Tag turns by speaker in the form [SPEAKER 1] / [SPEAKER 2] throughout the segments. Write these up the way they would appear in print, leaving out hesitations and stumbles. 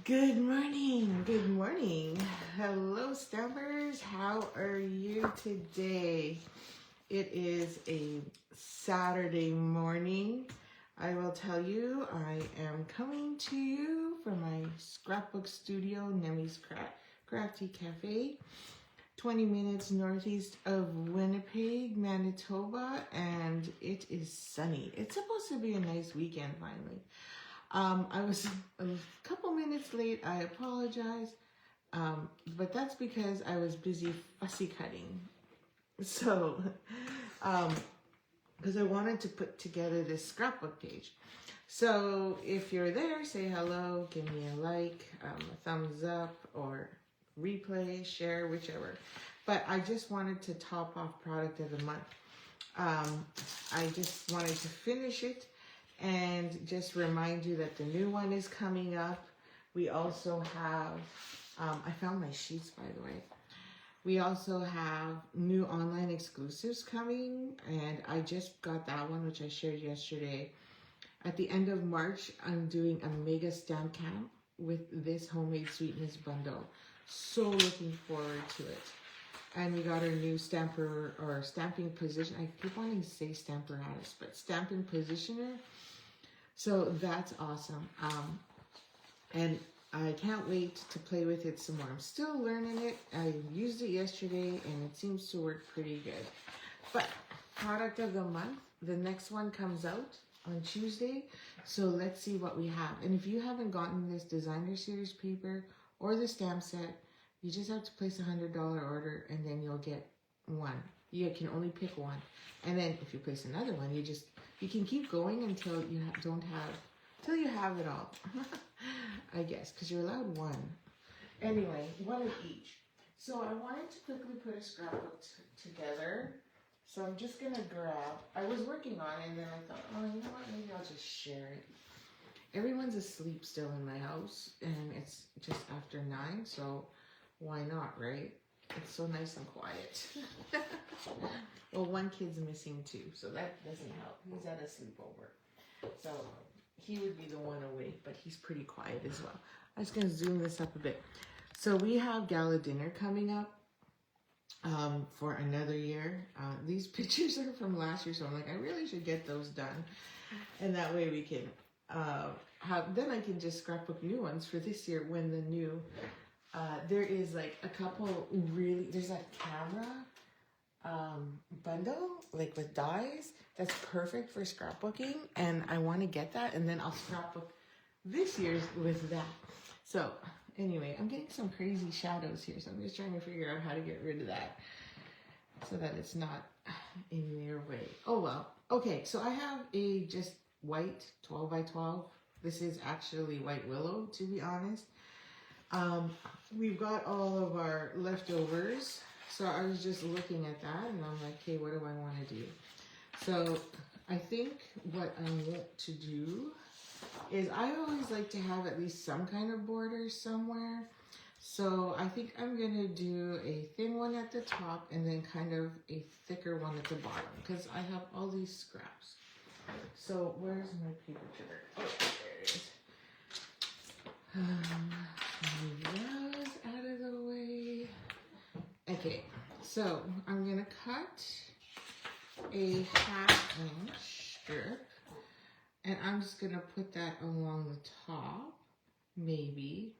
[SPEAKER 1] Good morning. Hello, Stampers. How are you today? It is a Saturday morning. I will tell you, I am coming to you from my scrapbook studio, Nemi's Crafty Cafe, 20 minutes northeast of Winnipeg, Manitoba, and it is sunny. It's supposed to be a nice weekend finally. I was a couple minutes late. I apologize, but that's because I was busy fussy cutting. So, because I wanted to put together this scrapbook page. So if you're there, say hello, give me a like, a thumbs up, or replay, share, whichever. But I just wanted to top off product of the month. I just wanted to finish it and just remind you that the new one is coming up. We also have, I found my sheets, by the way. We also have new online exclusives coming, and I just got that one, which I shared yesterday. At the end of March, I'm doing a mega stamp camp with this homemade sweetness bundle. So looking forward to it. And we got our new stamper or stamping position. I keep wanting to say stamparatus, but stamping positioner. So that's awesome. And I can't wait to play with it some more. I'm still learning it. I used it yesterday and it seems to work pretty good. But product of the month, the next one comes out on Tuesday. So let's see what we have. And if you haven't gotten this designer series paper or the stamp set, you just have to place a $100 order and then you'll get one. You can only pick one. And then if you place another one, you can keep going until you till you have it all. I guess, because you're allowed one. Anyway, one of each. So I wanted to quickly put a scrapbook together. So I'm just gonna grab, I was working on it and then I thought, oh, you know what, maybe I'll just share it. Everyone's asleep still in my house and it's just after 9, so why not, right? It's so nice and quiet. Well, one kid's missing too, so that doesn't help. He's at a sleepover. So he would be the one awake, but he's pretty quiet as well. I'm just going to zoom this up a bit. So we have gala dinner coming up for another year. These pictures are from last year, so I'm like, I really should get those done. And that way we can then I can just scrapbook new ones for this year when the new... there is like a couple there's a camera bundle like with dies that's perfect for scrapbooking, and I want to get that, and then I'll scrapbook this year's with that. So anyway, I'm getting some crazy shadows here, so I'm just trying to figure out how to get rid of that so that it's not in their way. Oh well. Okay, so I have a just white 12 by 12. This is actually white willow, to be honest. We've got all of our leftovers, so I was just looking at that and I'm like, hey, what do I want to do? So I think what I want to do is I always like to have at least some kind of border somewhere. So I think I'm going to do a thin one at the top and then kind of a thicker one at the bottom, because I have all these scraps. So where's my paper cutter? Oh, there it is. Move those out of the way. Okay, so I'm gonna cut a 1/2 inch strip, and I'm just gonna put that along the top, maybe.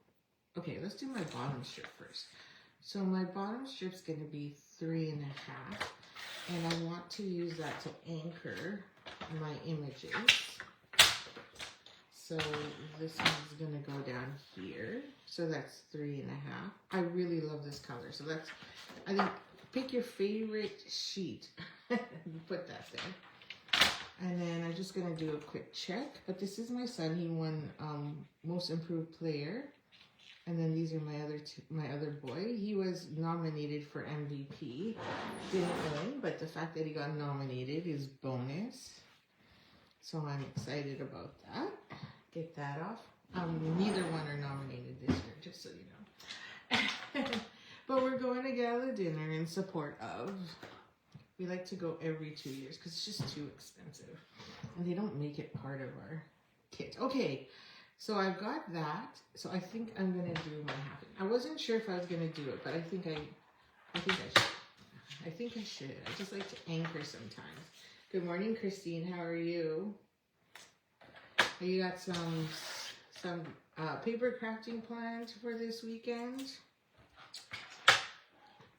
[SPEAKER 1] Okay, let's do my bottom strip first. So my bottom strip's gonna be 3 1/2, and I want to use that to anchor my images. So this one's gonna go down here. So that's 3 1/2. I really love this color. So that's, I think, pick your favorite sheet and put that there. And then I'm just gonna do a quick check. But this is my son. He won Most Improved Player. And then these are my other boy. He was nominated for MVP. Didn't win, but the fact that he got nominated is bonus. So I'm excited about that. Get that off. Neither one are nominated this year, just so you know. But we're going to gala dinner in support of. We like to go every 2 years because it's just too expensive. And they don't make it part of our kit. Okay, So I've got that. So I think I'm gonna do my half inch. I wasn't sure if I was gonna do it, but I think I should. I think I should. I just like to anchor sometimes. Good morning, Christine. How are you? You got some paper crafting planned for this weekend?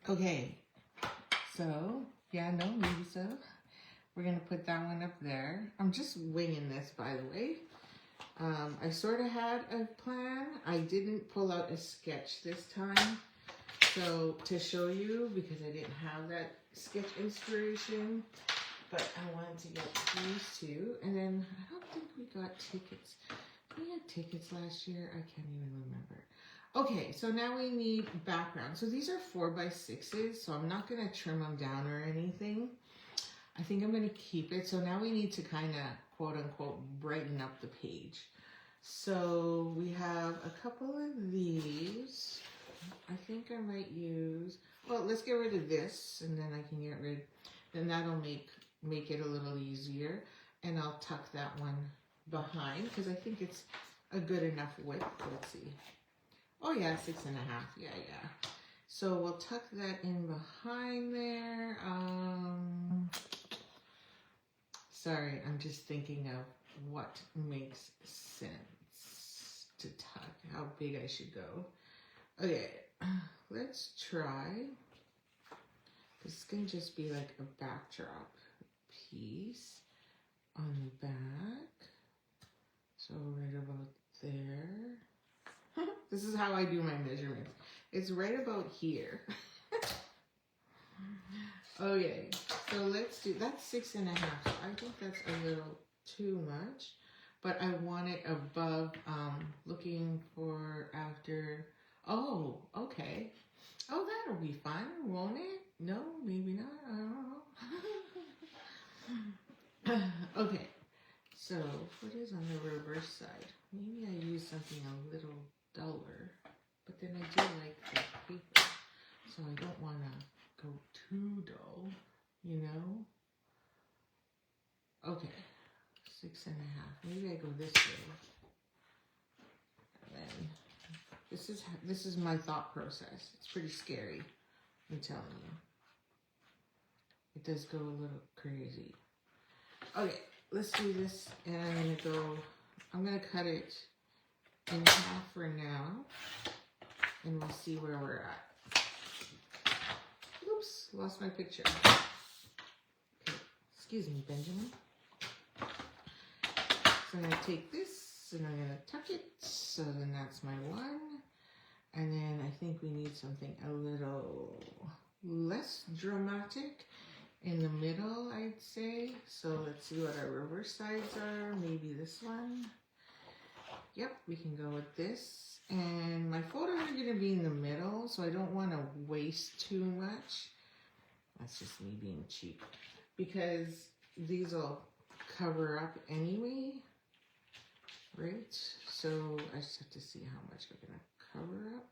[SPEAKER 1] Okay. So yeah, no, maybe so. We're gonna put that one up there. I'm just winging this, by the way. I sort of had a plan. I didn't pull out a sketch this time, so to show you, because I didn't have that sketch inspiration, but I wanted to get these two. And then I don't think we got tickets. Did we have tickets last year? I can't even remember. Okay, so now we need background. So these are 4x6s, so I'm not gonna trim them down or anything. I think I'm gonna keep it. So now we need to kind of quote unquote brighten up the page. So we have a couple of these. I think I might use, well, let's get rid of this and then I can get rid, then that'll make it a little easier. And I'll tuck that one behind because I think it's a good enough width. Let's see. Oh yeah, 6.5. Yeah. So we'll tuck that in behind there. Sorry, I'm just thinking of what makes sense to tuck, how big I should go. Okay, let's try. This is gonna just be like a backdrop piece on the back. So right about there. This is how I do my measurements. It's right about here. Okay, so let's do, that's 6.5. So I think that's a little too much, but I want it above, looking for after, oh, okay. Oh, that'll be fun, won't it? No, maybe not, I don't know. Okay, so what is on the reverse side? Maybe I use something a little duller, but then I do like the paper, so I don't want to go too dull, you know? Okay, 6.5. Maybe I go this way. And then this is my thought process. It's pretty scary, I'm telling you. It does go a little crazy. Okay, let's do this, and I'm gonna cut it in half for now, and we'll see where we're at. Oops, lost my picture. Okay, excuse me, Benjamin. So I'm gonna take this, and I'm gonna tuck it, so then that's my one. And then I think we need something a little less dramatic in the middle, I'd say. So let's see what our reverse sides are. Maybe this one. Yep, we can go with this. And my photos are going to be in the middle, so I don't want to waste too much. That's just me being cheap. Because these will cover up anyway, right? So I just have to see how much we're going to cover up.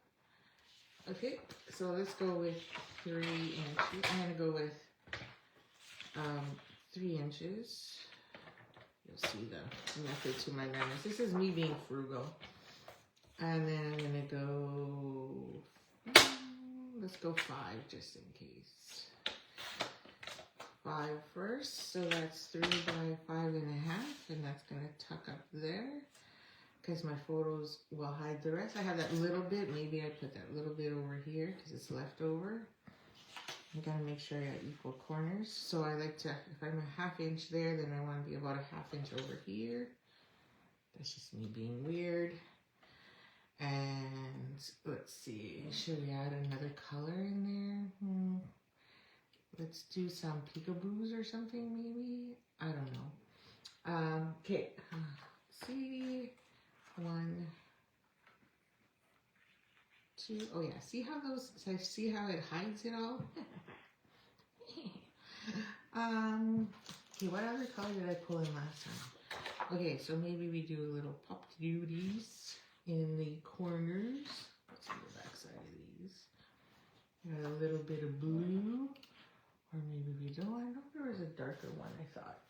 [SPEAKER 1] Okay, so let's go with 3 inches. I'm going to go with 3 inches. You'll see the method to my madness. This is me being frugal. And then I'm gonna go, let's go 5 just in case. 5 first, so that's 3 by 5.5, and that's gonna tuck up there because my photos will hide the rest. I have that little bit, maybe I put that little bit over here because it's left over. I gotta make sure I got equal corners. So I like to, if I'm a 1/2 inch there, then I want to be about a 1/2 inch over here. That's just me being weird. And let's see, should we add another color in there? Let's do some peekaboos or something maybe. I don't know. Okay, see, 1, 2. Oh yeah, see how those, see how it hides it all? Okay, what other color did I pull in last time? Okay, so maybe we do a little pop duties in the corners. Let's see the back side of these. Got a little bit of blue, or maybe we don't. I know there was a darker one, I thought.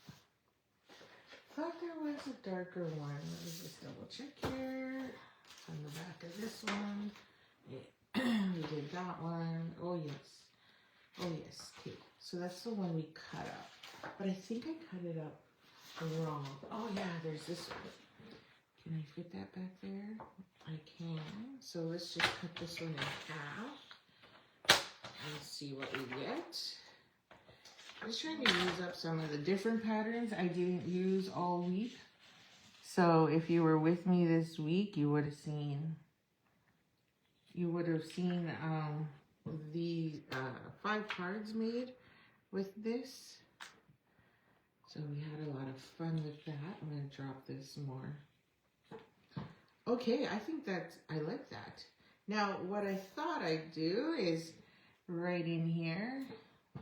[SPEAKER 1] thought there was a darker one. Let me just double check here. On the back of this one. Yeah. We did that one. Oh yes. Oh yes. Okay. So that's the one we cut up. But I think I cut it up wrong. Oh yeah, there's this one. Can I fit that back there? I can. So let's just cut this one in half and see what we get. I was trying to use up some of the different patterns I didn't use all week. So if you were with me this week, you would have seen the 5 cards made with this. So we had a lot of fun with that. I'm going to drop this more. Okay, I think I like that. Now, what I thought I'd do is right in here,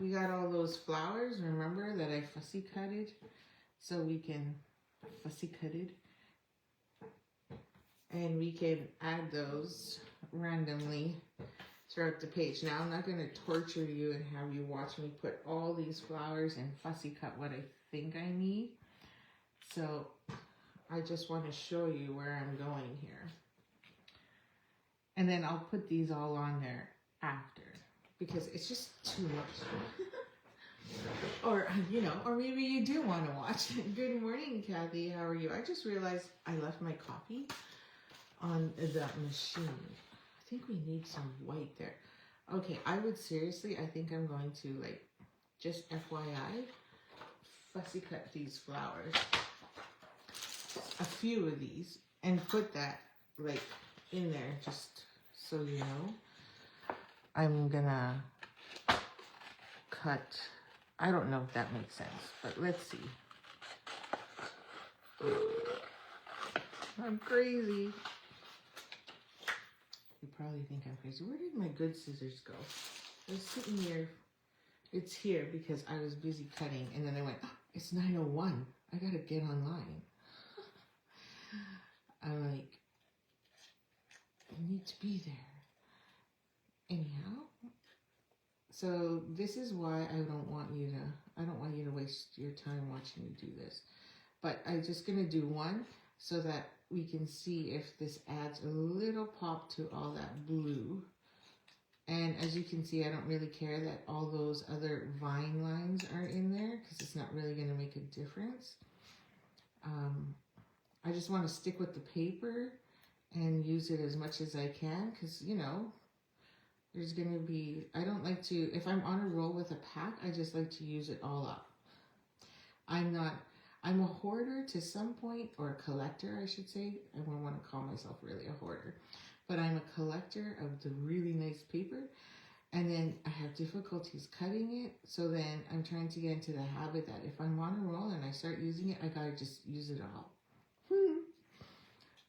[SPEAKER 1] we got all those flowers, remember, that I fussy cutted? So we can fussy cutted. And we can add those randomly throughout the page. Now, I'm not going to torture you and have you watch me put all these flowers and fussy cut what I think I need. So I just want to show you where I'm going here. And then I'll put these all on there after because it's just too much. Or, you know, or maybe you do want to watch. Good morning, Kathy. How are you? I just realized I left my copy on that machine. I think we need some white there. Okay, I think I'm going to, like, just FYI, fussy cut these flowers. A few of these and put that like in there just so you know. I'm gonna cut, I don't know if that makes sense, but let's see. I'm crazy. You probably think I'm crazy. Where did my good scissors go? I was sitting here. It's here because I was busy cutting and then I went, oh, it's 9:01. I gotta get online. I'm like, I need to be there. Anyhow, so this is why I don't want you to waste your time watching me do this. But I'm just gonna do one so that we can see if this adds a little pop to all that blue. And as you can see, I don't really care that all those other vine lines are in there because it's not really gonna make a difference. I just want to stick with the paper and use it as much as I can because, you know, there's going to be, I don't like to, if I'm on a roll with a pack, I just like to use it all up. I'm a hoarder to some point, or a collector, I should say. I don't want to call myself really a hoarder, but I'm a collector of the really nice paper. And then I have difficulties cutting it. So then I'm trying to get into the habit that if I'm on a roll and I start using it, I got to just use it all.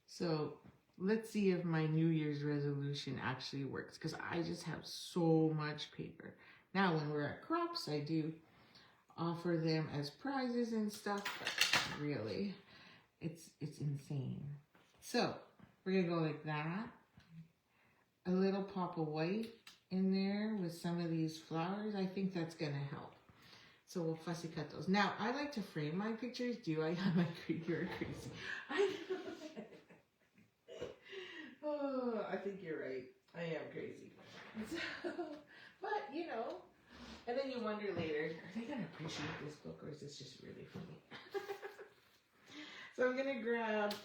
[SPEAKER 1] So let's see if my New Year's resolution actually works because I just have so much paper. Now, when we're at crops, I do offer them as prizes and stuff, but really, it's insane. So we're gonna go like that. A little pop of white in there with some of these flowers. I think that's gonna help. So we'll fussy cut those. Now, I like to frame my pictures. Do I? You're crazy. I know. Oh, I think you're right. I am crazy. So, but, you know, and then you wonder later, are they going to appreciate this book or is this just really funny? So I'm going to grab,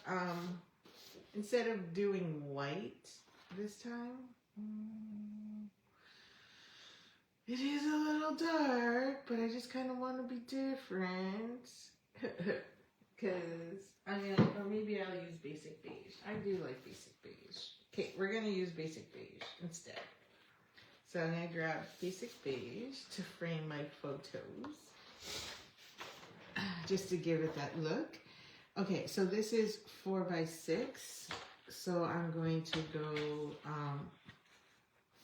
[SPEAKER 1] instead of doing white this time, it is a little dark, but I just kind of want to be different. Because, or maybe I'll use basic beige. I do like basic beige. Okay, we're going to use basic beige instead. So I'm going to grab basic beige to frame my photos. Just to give it that look. Okay, so this is 4x6. So I'm going to go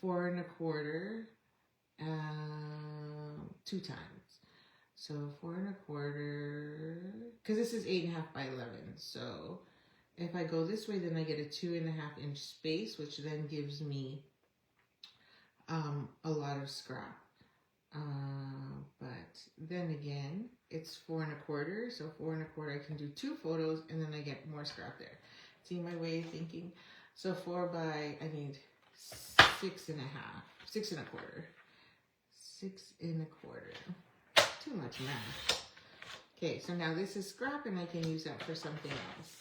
[SPEAKER 1] 4 1/4 2 times. So 4 1/4, because this is 8.5 by 11. So if I go this way, then I get a 2.5 inch space, which then gives me a lot of scrap. But then again, it's 4 1/4, so 4 1/4 I can do 2 photos and then I get more scrap there. See my way of thinking? So 4 by, I need 6 1/2, 6 1/4, 6 1/4. Too much math. Okay, so now this is scrap and I can use that for something else.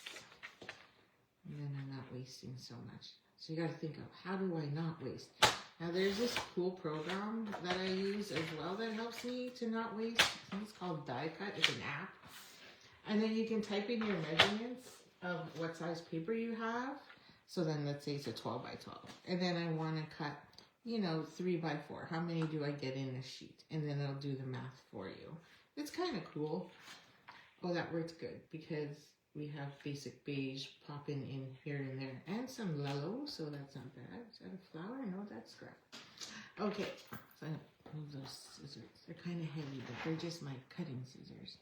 [SPEAKER 1] And then I'm not wasting so much. So you got to think of, how do I not waste? Now there's this cool program that I use as well that helps me to not waste. I think it's called Die Cut. It's an app. And then you can type in your measurements of what size paper you have. So then let's say it's a 12 by 12. And then I want to cut, you know, 3 by 4. How many do I get in a sheet? And then it'll do the math for you. It's kind of cool. Oh, that works good because we have basic beige popping in here and there. And some yellow, so that's not bad. Is that a flower? No, that's scrap. Okay, so I'm going to move those scissors. They're kind of heavy, but they're just my cutting scissors.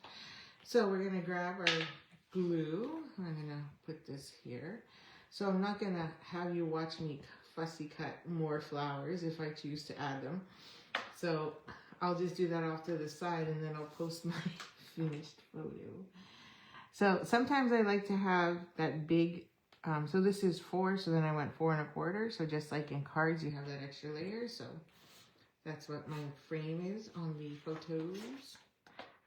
[SPEAKER 1] So we're going to grab our glue. I'm going to put this here. So I'm not going to have you watch me fussy cut more flowers if I choose to add them. So I'll just do that off to the side and then I'll post my finished photo. So sometimes I like to have that big, so this is 4, so then I went 4 1/4. So just like in cards, you have that extra layer. So that's what my frame is on the photos.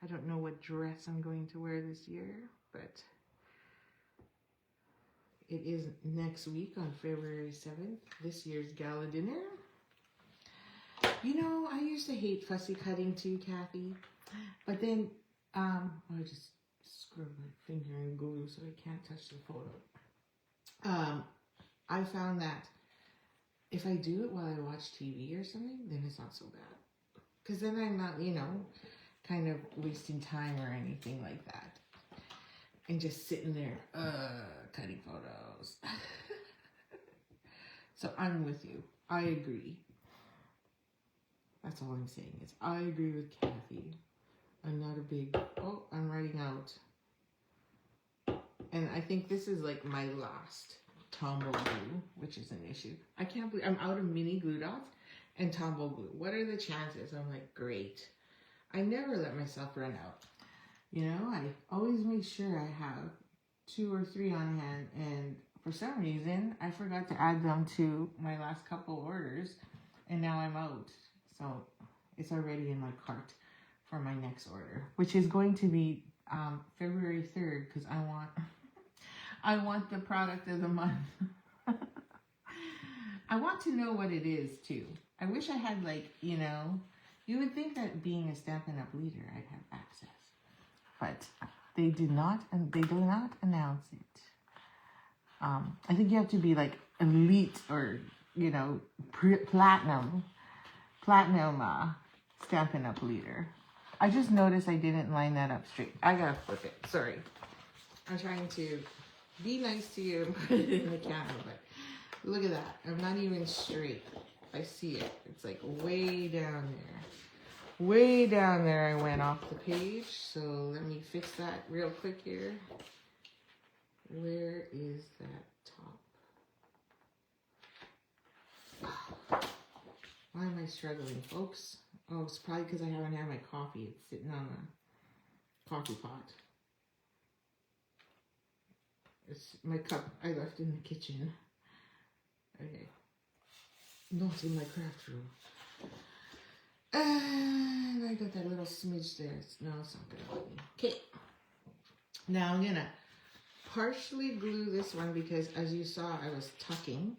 [SPEAKER 1] I don't know what dress I'm going to wear this year, but it is next week on February 7th, this year's gala dinner. You know, I used to hate fussy cutting too, Kathy, but then I just scrub my finger in glue so I can't touch the photo. I found that if I do it while I watch TV or something, then it's not so bad. Because then I'm not, you know, kind of wasting time or anything like that. And just sitting there, cutting photos. So I'm with you. I agree. That's all I'm saying is I agree with Kathy. I'm not a big, oh, I'm writing out. And I think this is like my last Tombow glue, which is an issue. I can't believe I'm out of mini glue dots and Tombow glue. What are the chances? I'm like, great. I never let myself run out. You know, I always make sure I have 2 or 3 on hand. And for some reason, I forgot to add them to my last couple orders. And now I'm out. So it's already in my cart for my next order, which is going to be February 3rd because I want the product of the month. I want to know what it is too. I wish I had, like, you know, you would think that being a Stampin' Up! Leader I'd have access, but they did not, and they do not announce it. I think you have to be like elite or, you know, platinum Stampin' Up! Leader. I just noticed I didn't line that up straight. I gotta flip it. Sorry. I'm trying to be nice to you and put it in the camera, but look at that. I'm not even straight. I see it. It's like way down there. Way down there I went off the page. So let me fix that real quick here. Where is that top? Why am I struggling, folks? Oh, it's probably because I haven't had my coffee. It's sitting on a coffee pot. It's my cup I left in the kitchen. Okay. Not in my craft room. And I got that little smidge there. No, it's not gonna help me. Okay. Now I'm gonna partially glue this one because, as you saw, I was tucking.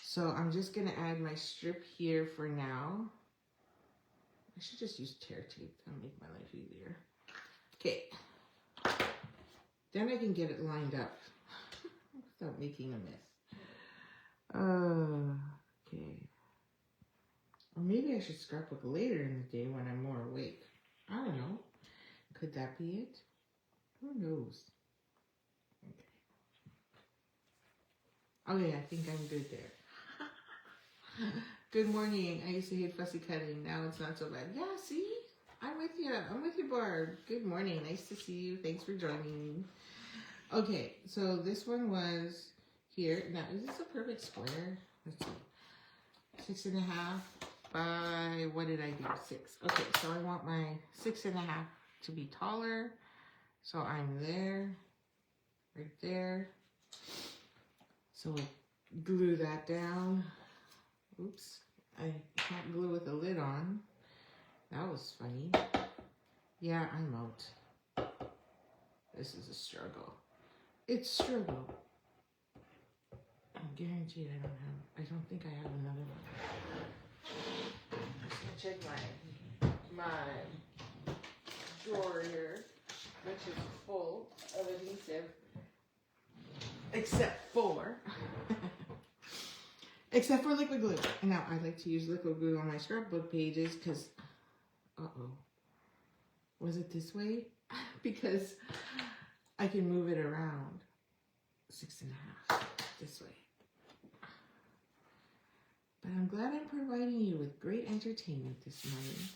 [SPEAKER 1] So I'm just gonna add my strip here for now. I should just use tear tape. That'll make my life easier. Okay. Then I can get it lined up without making a mess. Okay. Or maybe I should scrapbook later in the day when I'm more awake. I don't know. Could that be it? Who knows? Okay. Okay, I think I'm good there. Good morning. I used to hate fussy cutting. Now it's not so bad. Yeah, see? I'm with you. I'm with you, Barb. Good morning. Nice to see you. Thanks for joining me. Okay, so this one was here. Now, is this a perfect square? Let's see. 6 1/2. by, what did I do? 6. Okay, so I want my 6.5 to be taller. So I'm there, right there. So we'll glue that down. Oops, I can't glue with the lid on. That was funny. Yeah, I'm out. This is a struggle. It's struggle. I'm guaranteed I don't think I have another one. I'm just gonna check my drawer here, which is full of adhesive, except for liquid glue. And now I like to use liquid glue on my scrapbook pages because, was it this way? Because I can move it around. 6.5 this way. But I'm glad I'm providing you with great entertainment this morning.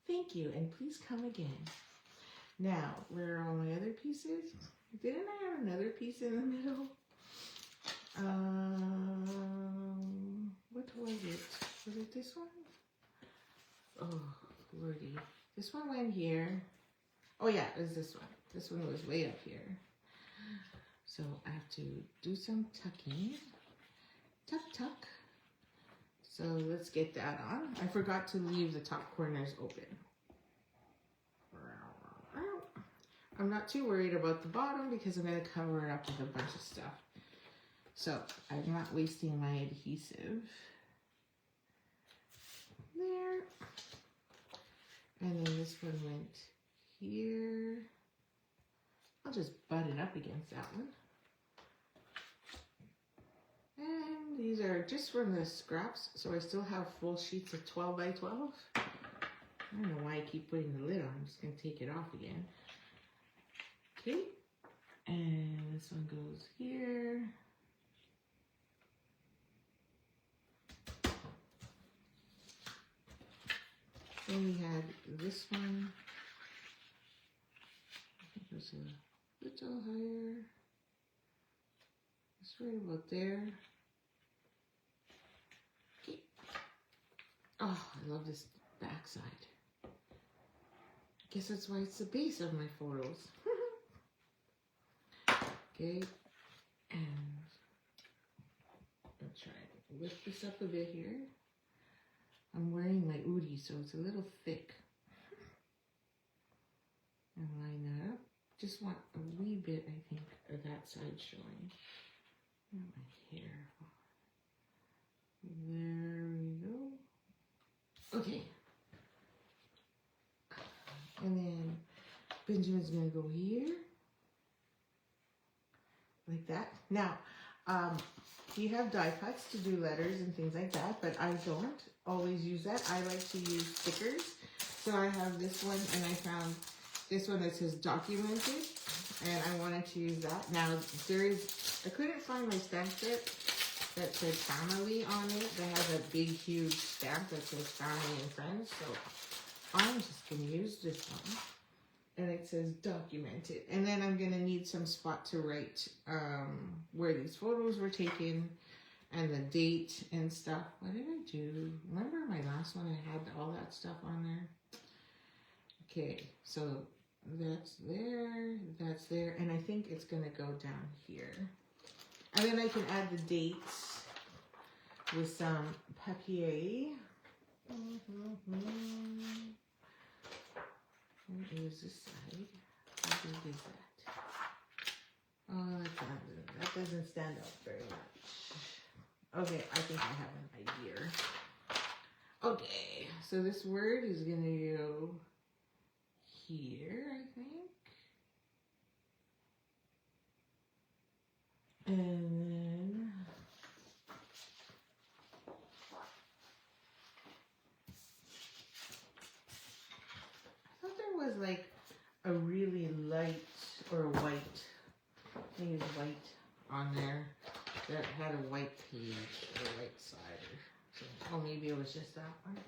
[SPEAKER 1] Thank you, and please come again. Now, where are all my other pieces? Didn't I have another piece in the middle? What was it? Was it this one? Oh, lordy. This one went here. Oh yeah, it was this one. This one was way up here. So I have to do some tucking. Tuck, tuck. So let's get that on. I forgot to leave the top corners open. I'm not too worried about the bottom because I'm going to cover it up with a bunch of stuff. So I'm not wasting my adhesive. There. And then this one went here. I'll just butt it up against that one. And these are just from the scraps, so I still have full sheets of 12 by 12. I don't know why I keep putting the lid on. I'm just going to take it off again. Okay. And this one goes here. Then we had this one. I think it was a little higher. It's right about there. Okay. Oh, I love this back side. I guess that's why it's the base of my photos. Okay, and I'll try to lift this up a bit here. I'm wearing my Udi, so it's a little thick. And line that up. Just want a wee bit, I think, of that side showing. And my hair. There we go. Okay. And then Benjamin's gonna go here. Like that. Now, you have die cuts to do letters and things like that, but I don't always use that. I like to use stickers. So I have this one, and I found this one that says documented, and I wanted to use that. Now, I couldn't find my stamp set that says family on it, that has a big, huge stamp that says family and friends, so I'm just going to use this one. And it says documented. And then I'm going to need some spot to write where these photos were taken and the date and stuff. What did I do? Remember my last one? I had all that stuff on there. Okay, so that's there. And I think it's going to go down here. And then I can add the dates with some papier. Where is this side? How big is that? Oh, that doesn't stand out very much. Okay, I think I have an idea. Okay, so this word is going to go here, I think. And then was like a really light or white, I think it's white on there that had a white page or a white side or something. Oh, maybe it was just that one.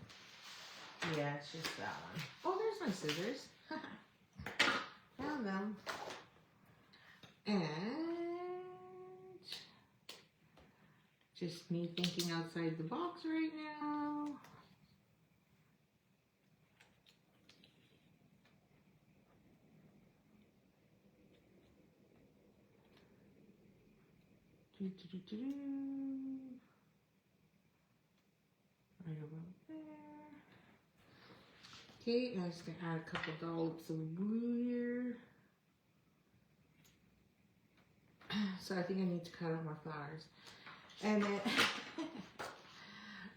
[SPEAKER 1] Yeah, it's just that one. Oh, there's my scissors. Found them. And just me thinking outside the box right now. Right about there. Okay, I'm just gonna add a couple dollops of blue here. So I think I need to cut out more flowers. And then,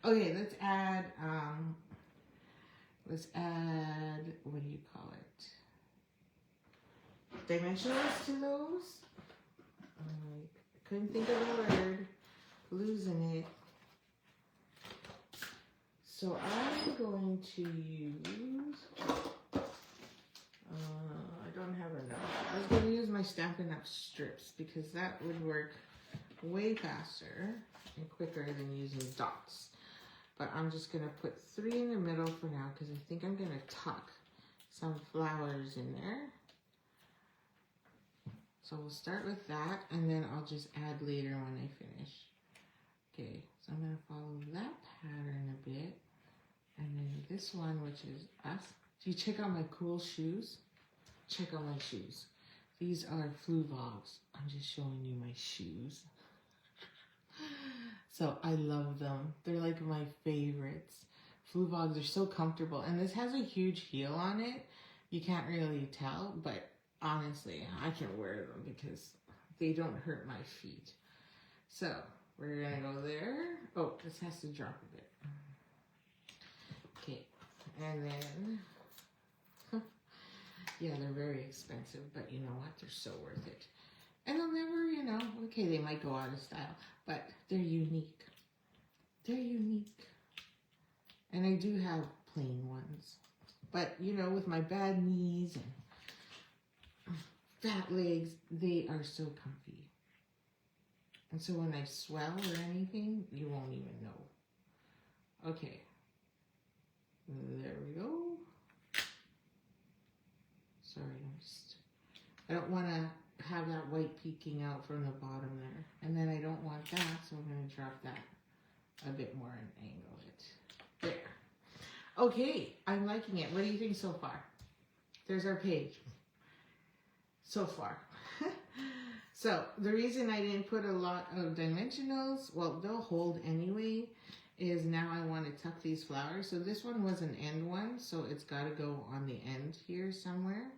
[SPEAKER 1] okay, let's add, what do you call it? Dimensionals to those. Couldn't think of the word, losing it. So I'm going to use, I don't have enough. I was going to use my Stampin' Up strips because that would work way faster and quicker than using dots. But I'm just going to put 3 in the middle for now because I think I'm going to tuck some flowers in there. So we'll start with that and then I'll just add later when I finish. Okay, so I'm going to follow that pattern a bit. And then this one, which is us. Do you check out my cool shoes? Check out my shoes. These are Blue Florals. I'm just showing you my shoes. So I love them. They're like my favorites. Blue Florals are so comfortable. And this has a huge heel on it. You can't really tell, but honestly, I can wear them because they don't hurt my feet. So we're gonna go there. Oh, this has to drop a bit. Okay, and then, yeah, they're very expensive, but you know what? They're so worth it. And they'll never, you know, okay, they might go out of style, but they're unique. They're unique. And I do have plain ones. But, you know, with my bad knees and fat legs, they are so comfy. And so when I swell or anything, you won't even know. Okay. There we go. Sorry, I don't want to have that white peeking out from the bottom there. And then I don't want that, so I'm going to drop that a bit more and angle it. There. Okay, I'm liking it. What do you think so far? There's our page. So far. So the reason I didn't put a lot of dimensionals, well, they'll hold anyway, is now I want to tuck these flowers. So this one was an end one, so it's got to go on the end here somewhere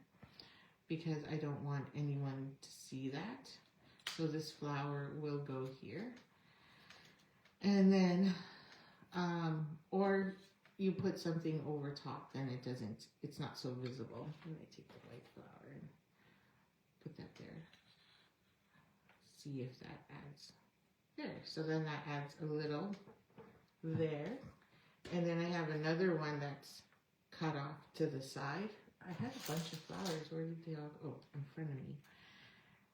[SPEAKER 1] because I don't want anyone to see that. So this flower will go here. And then, or you put something over top, then it's not so visible. I'm going to take the white flower and put that there. See if that adds there. So then that adds a little there. And then I have another one that's cut off to the side. I had a bunch of flowers. Where did they all go? Oh, in front of me.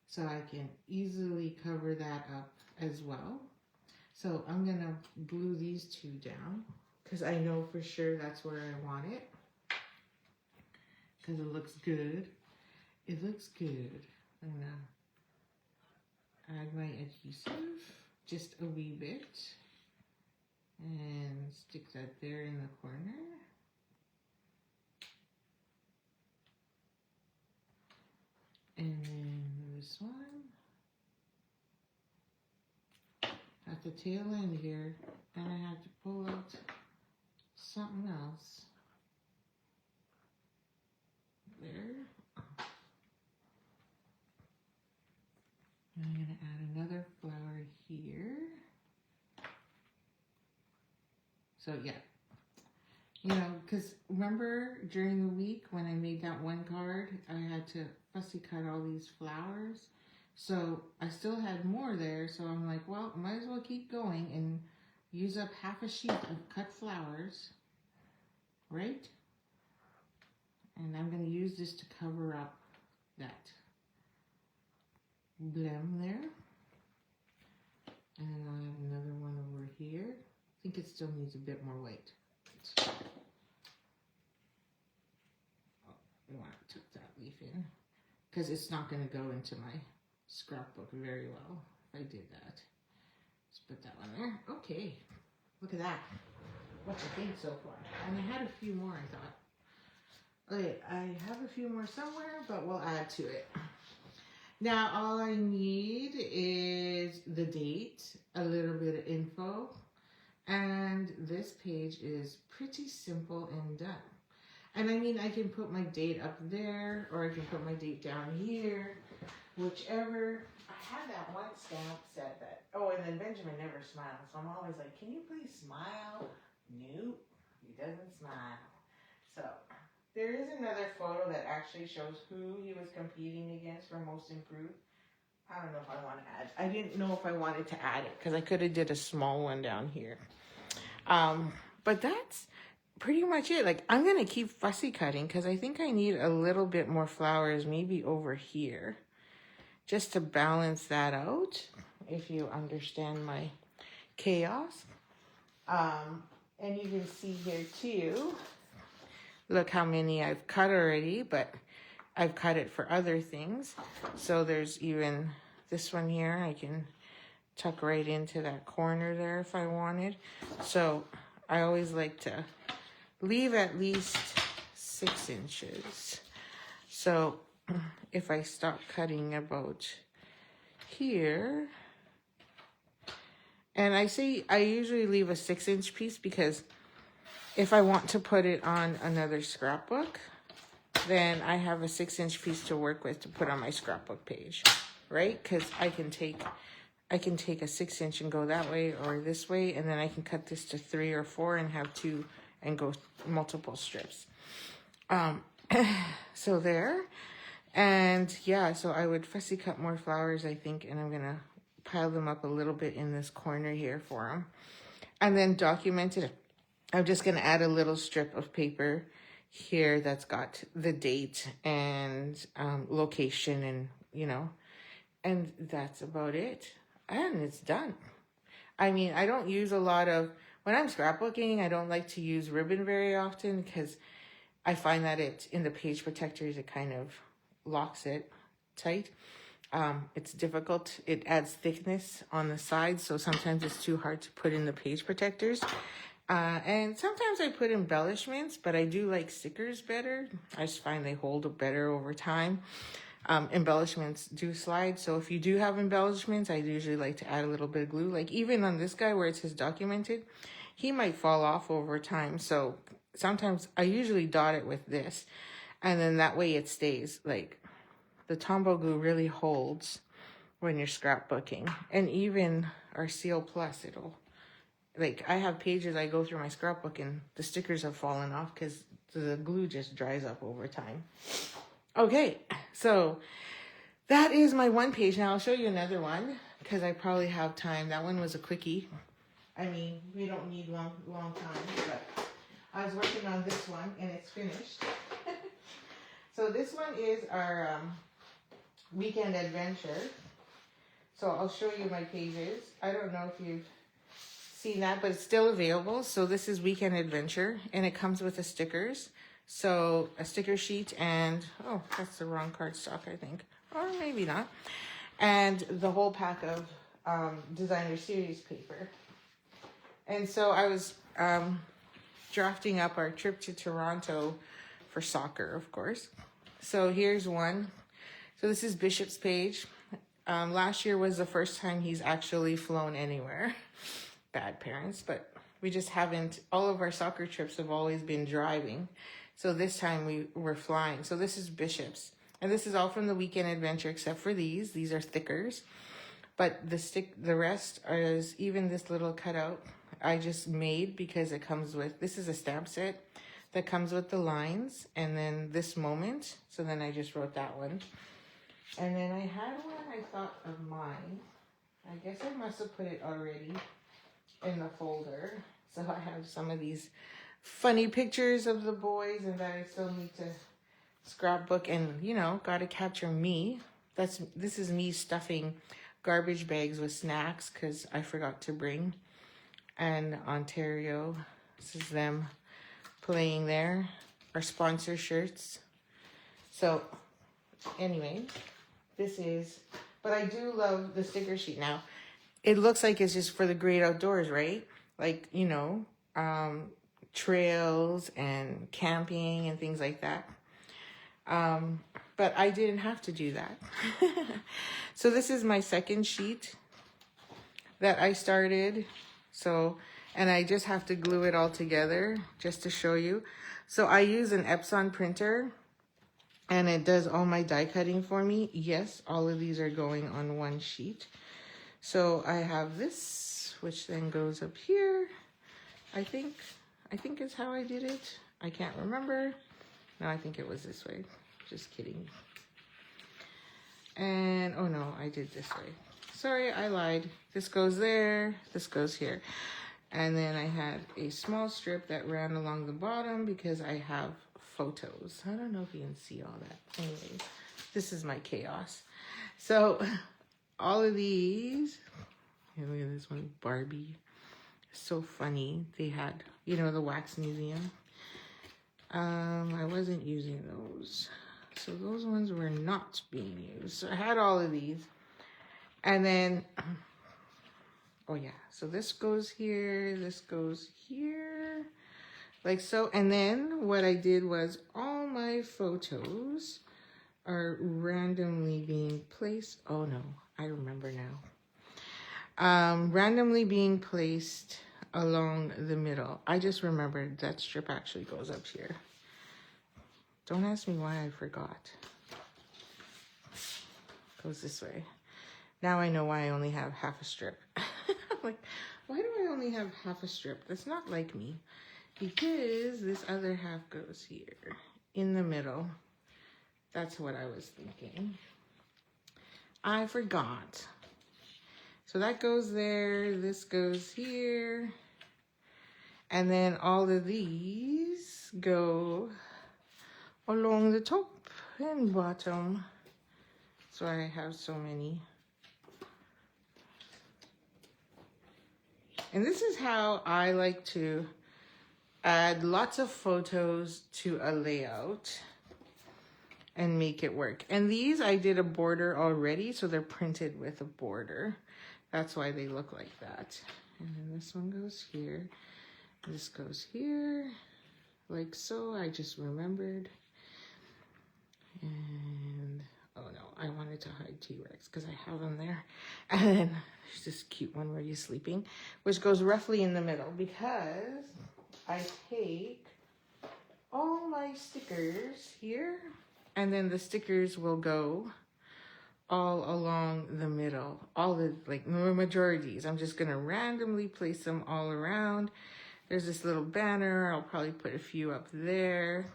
[SPEAKER 1] So I can easily cover that up as well. So I'm going to glue these 2 down because I know for sure that's where I want it. Because it looks good. It looks good. I'm going to add my adhesive just a wee bit. And stick that there in the corner. And then this one. At the tail end here, and I have to pull out something else. There. And I'm going to add another flower here. So yeah, you know, because remember during the week when I made that one card, I had to fussy cut all these flowers. So I still had more there, so I'm like, well, might as well keep going and use up half a sheet of cut flowers, right? And I'm going to use this to cover up that blem there. And then I'll have another one over here. I think it still needs a bit more white. Oh, I want to tuck that leaf in because it's not going to go into my scrapbook very well if I did that. Let's put that one there. Okay, look at that. What you think so far? And I had a few more, I thought. Okay, I have a few more somewhere, but we'll add to it. Now all I need is the date, a little bit of info, and this page is pretty simple and done. And I mean, I can put my date up there, or I can put my date down here, whichever. I had that one stamp set that, oh, and then Benjamin never smiles. So I'm always like, can you please smile? Nope, he doesn't smile. So there is another photo that actually shows who he was competing against for most improved. I don't know if I want to add. I didn't know if I wanted to add it because I could have did a small one down here. But that's pretty much it. Like, I'm going to keep fussy cutting because I think I need a little bit more flowers maybe over here just to balance that out, if you understand my chaos. And you can see here too, look how many I've cut already, but I've cut it for other things. So there's even this one here, I can tuck right into that corner there if I wanted. So I always like to leave at least 6 inches. So if I stop cutting about here, and I usually leave a 6-inch piece because if I want to put it on another scrapbook, then I have a 6-inch piece to work with to put on my scrapbook page, right? Because I can take a 6-inch and go that way or this way, and then I can cut this to 3 or 4 and have 2 and go multiple strips. So there. And yeah, so I would fussy cut more flowers, I think, and I'm gonna pile them up a little bit in this corner here for them. And then document it. I'm just gonna add a little strip of paper here that's got the date and location, and and that's about it. And it's done. I mean, I don't use a lot of, when I'm scrapbooking, I don't like to use ribbon very often because I find that in the page protectors, it kind of locks it tight. It's difficult. It adds thickness on the sides, so sometimes it's too hard to put in the page protectors. And sometimes I put embellishments, but I do like stickers better. I just find they hold better over time. Embellishments do slide, so if you do have embellishments, I usually like to add a little bit of glue. Like even on this guy where it says documented, he might fall off over time, so sometimes I usually dot it with this, and then that way it stays. Like the Tombow glue really holds when you're scrapbooking, and even our Seal Plus, it'll, like I have pages I go through my scrapbook and the stickers have fallen off because the glue just dries up over time. Okay, so that is my one page. Now I'll show you another one because I probably have time. That one was a quickie. I mean, we don't need long time, but I was working on this one and it's finished. So this one is our weekend adventure. So I'll show you my pages. I don't know if you've seen that, but it's still available. So this is Weekend Adventure, and it comes with the stickers. So a sticker sheet and, oh, that's the wrong cardstock, I think. Or maybe not. And the whole pack of designer series paper. And so I was drafting up our trip to Toronto for soccer, of course. So here's one. So this is Bishop's page. Last year was the first time he's actually flown anywhere. Bad parents, but we just haven't. All of our soccer trips have always been driving. So this time we were flying. So this is Bishop's. And this is all from the Weekend Adventure except for these. These are thickers. But the rest is even this little cutout I just made because it comes with, this is a stamp set that comes with the lines and then this moment. So then I just wrote that one. And then I had one I thought of mine. I guess I must have put it already in the folder. So I have some of these funny pictures of the boys and that I still need to scrapbook and, gotta capture me. This is me stuffing garbage bags with snacks because I forgot to bring. And Ontario, this is them playing there. Our sponsor shirts. So anyway, this is, but I do love the sticker sheet now. It looks like it's just for the great outdoors, right? Like, trails and camping and things like that. but I didn't have to do that. So this is my second sheet that I started. So, and I just have to glue it all together just to show you. So I use an Epson printer and it does all my die cutting for me. Yes, all of these are going on one sheet. So I have this, which then goes up here. I think is how I did it. I can't remember. No, I think it was this way. Just kidding. And, oh no, I did this way. Sorry, I lied. This goes there, this goes here. And then I had a small strip that ran along the bottom because I have photos. I don't know if you can see all that. Anyways, this is my chaos. So all of these, here, look at this one, Barbie. So funny. They had, you know, the wax museum. I wasn't using those. So those ones were not being used. So I had all of these. And then, oh yeah, so this goes here, this goes here, like so. And then what I did was all my photos are randomly being placed. Oh no, I remember now. Randomly being placed along the middle. I just remembered that strip actually goes up here. Don't ask me why I forgot. Goes this way. Now I know why I only have half a strip. I'm like, why do I only have half a strip? That's not like me. Because this other half goes here in the middle. That's what I was thinking. I forgot. So that goes there. This goes here. And then all of these go along the top and bottom. So I have so many. And this is how I like to add lots of photos to a layout and make it work. And these I did a border already, so they're printed with a border. That's why they look like that. And then this one goes here. This goes here, like so. I just remembered. And oh no, I wanted to hide T-Rex because I have him there. And then there's this cute one where he's sleeping, which goes roughly in the middle because I take all my stickers here and then the stickers will go all along the middle. All the, like, the majorities. I'm just going to randomly place them all around. There's this little banner. I'll probably put a few up there.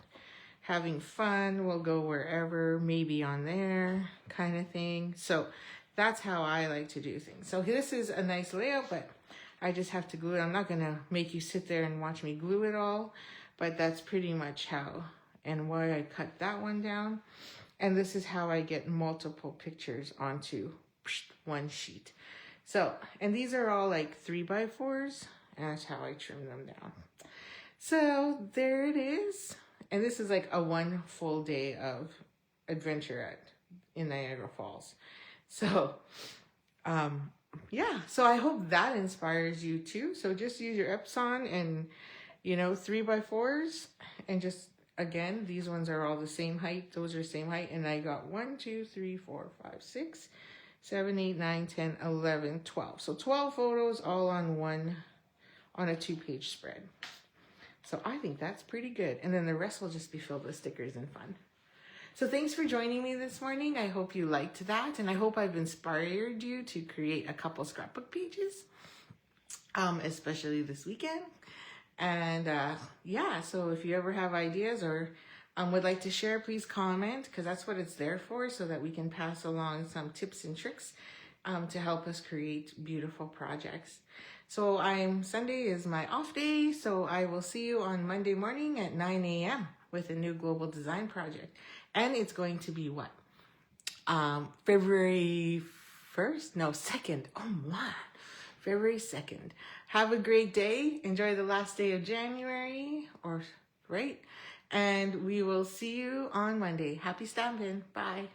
[SPEAKER 1] Having fun, we'll go wherever, maybe on there, kind of thing. So that's how I like to do things. So this is a nice layout, but I just have to glue it. I'm not gonna make you sit there and watch me glue it all, but that's pretty much how and why I cut that one down. And this is how I get multiple pictures onto one sheet. So, and these are all like 3x4s, and that's how I trim them down. So there it is. And this is like a one full day of adventure in Niagara Falls. So, yeah. So I hope that inspires you too. So just use your Epson and, you know, 3x4s. And just, again, these ones are all the same height. Those are same height. And I got 1, 2, 3, 4, 5, 6, 7, 8, 9, 10, 11, 12. So 12 photos all on a 2-page spread. So I think that's pretty good. And then the rest will just be filled with stickers and fun. So thanks for joining me this morning. I hope you liked that. And I hope I've inspired you to create a couple scrapbook pages, especially this weekend. And yeah, so if you ever have ideas or would like to share, please comment, because that's what it's there for, so that we can pass along some tips and tricks to help us create beautiful projects. So Sunday is my off day, so I will see you on Monday morning at 9 a.m. with a new global design project. And it's going to be what? February 1st? No, 2nd. Oh my, February 2nd. Have a great day. Enjoy the last day of January, right? And we will see you on Monday. Happy stampin'. Bye.